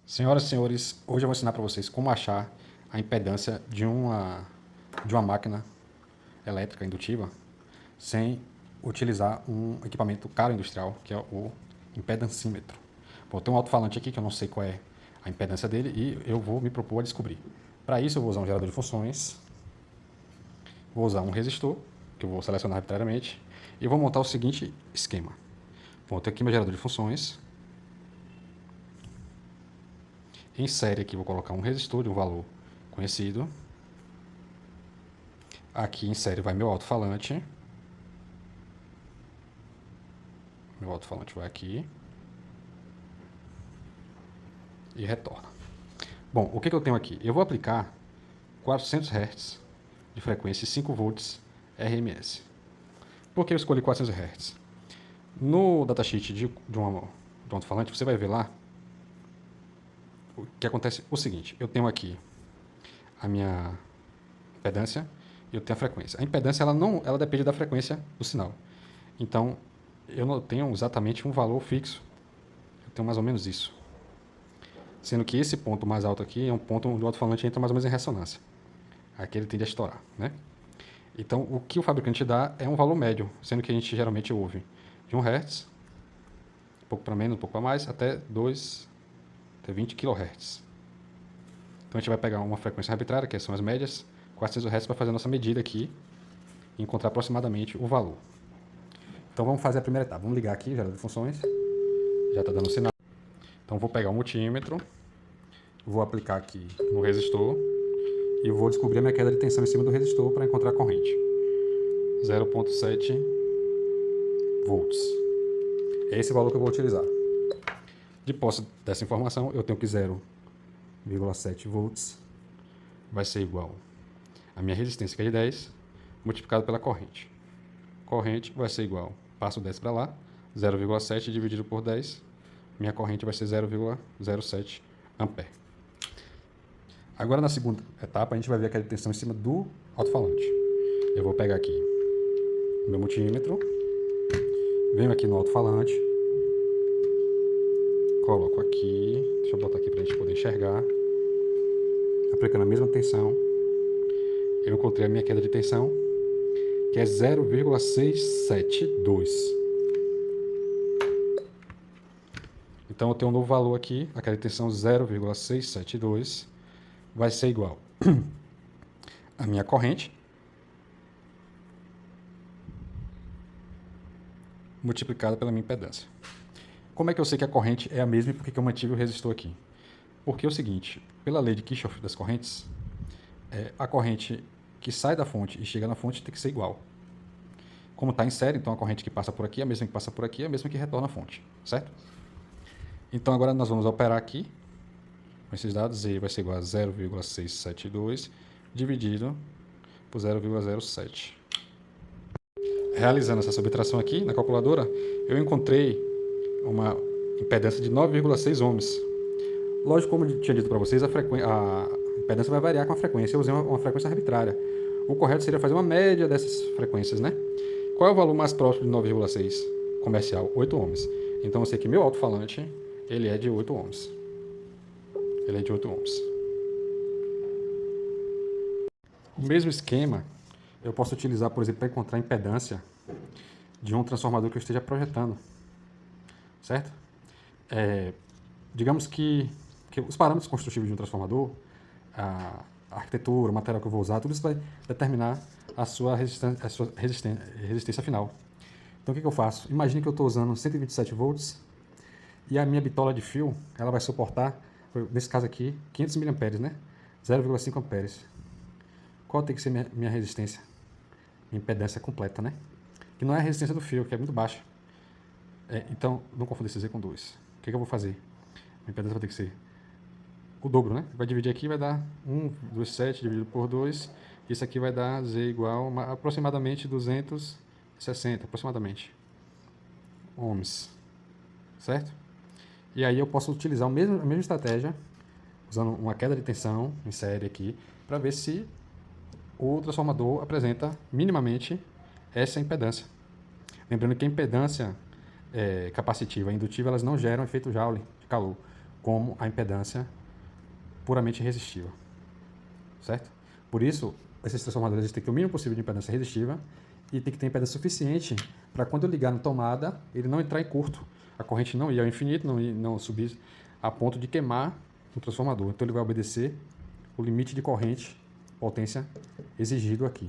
Senhoras e senhores, hoje eu vou ensinar para vocês como achar a impedância de uma máquina elétrica indutiva sem utilizar um equipamento caro industrial, que é o impedancímetro. Bom, tem um alto-falante aqui que eu não sei qual é a impedância dele e eu vou me propor a descobrir. Para isso eu vou usar um gerador de funções, vou usar um resistor, que eu vou selecionar arbitrariamente, e vou montar o seguinte esquema. Bom, eu tenho aqui meu gerador de funções. Em série aqui vou colocar um resistor de um valor conhecido. Aqui em série vai meu alto-falante. Meu alto-falante vai aqui. E retorna. Bom, o que eu tenho aqui? Eu vou aplicar 400 Hz de frequência e 5 volts RMS. Por que eu escolhi 400 Hz? No datasheet de um alto-falante, você vai ver lá o que acontece o seguinte. Eu tenho aqui a minha impedância e eu tenho a frequência. A impedância ela depende da frequência do sinal. Então, eu não tenho exatamente um valor fixo. Eu tenho mais ou menos isso. Sendo que esse ponto mais alto aqui é um ponto onde o alto-falante entra mais ou menos em ressonância. Aqui ele tende a estourar, né? Então, o que o fabricante dá é um valor médio, sendo que a gente geralmente ouve de 1 Hz, um pouco para menos, um pouco para mais, até 20 kHz. Então, a gente vai pegar uma frequência arbitrária, que são as médias, 400 Hz, para fazer a nossa medida aqui e encontrar aproximadamente o valor. Então, vamos fazer a primeira etapa. Vamos ligar aqui, gerador de funções. Já está dando sinal. Então, vou pegar o multímetro, vou aplicar aqui no resistor e vou descobrir a minha queda de tensão em cima do resistor para encontrar a corrente. 0,7 volts. É esse valor que eu vou utilizar. De posse dessa informação, eu tenho que 0,7 volts vai ser igual a minha resistência, que é de 10, multiplicado pela corrente. Corrente vai ser igual, passo 10 para lá, 0,7 dividido por 10, minha corrente vai ser 0,07 ampere. Agora, na segunda etapa, a gente vai ver a queda de tensão em cima do alto-falante. Eu vou pegar aqui o meu multímetro, venho aqui no alto-falante, coloco aqui, deixa eu botar aqui para a gente poder enxergar, aplicando a mesma tensão, eu encontrei a minha queda de tensão, que é 0,672. Então eu tenho um novo valor aqui, a queda de tensão 0,672 vai ser igual a minha corrente multiplicada pela minha impedância. Como é que eu sei que a corrente é a mesma e por que eu mantive o resistor aqui? Porque é o seguinte, pela lei de Kirchhoff das correntes, a corrente que sai da fonte e chega na fonte tem que ser igual. Como está em série, então a corrente que passa por aqui é a mesma que passa por aqui, é a mesma que retorna à fonte, certo? Então agora nós vamos operar aqui com esses dados, e vai ser igual a 0,672 dividido por 0,07. Realizando essa subtração aqui na calculadora, eu encontrei uma impedância de 9,6 ohms. Lógico, como eu tinha dito para vocês, a impedância vai variar com a frequência. Eu usei uma frequência arbitrária. O correto seria fazer uma média dessas frequências, né? Qual é o valor mais próximo de 9,6 comercial? 8 ohms. Então eu sei que meu alto-falante ele é de 8 ohms. Ele é de 8 ohms. O mesmo esquema eu posso utilizar, por exemplo, para encontrar a impedância de um transformador que eu esteja projetando, certo? Digamos que os parâmetros construtivos de um transformador, a arquitetura, o material que eu vou usar, tudo isso vai determinar a sua resistência final. Então, o que eu faço? Imagine que eu estou usando 127 volts e a minha bitola de fio ela vai suportar, nesse caso aqui, 500 mA, né? 0,5 amperes. Qual tem que ser minha resistência? Minha impedância completa, né? Que não é a resistência do fio, que é muito baixa. Então, não confundir esse Z com 2. O que eu vou fazer? Minha impedância vai ter que ser o dobro, né? Vai dividir aqui, vai dar 1,27 dividido por 2. Isso aqui vai dar Z igual a aproximadamente 260, aproximadamente, ohms. Certo? E aí eu posso utilizar a mesma estratégia, usando uma queda de tensão em série aqui, para ver se o transformador apresenta minimamente essa impedância. Lembrando que a impedância capacitiva e indutiva elas não geram efeito Joule de calor. como a impedância puramente resistiva, certo? Por isso, esses transformadores têm que ter o mínimo possível de impedância resistiva e tem que ter impedância suficiente para quando eu ligar na tomada, ele não entrar em curto. A corrente não ir ao infinito, não subir a ponto de queimar o transformador. Então ele vai obedecer o limite de corrente, potência exigido aqui.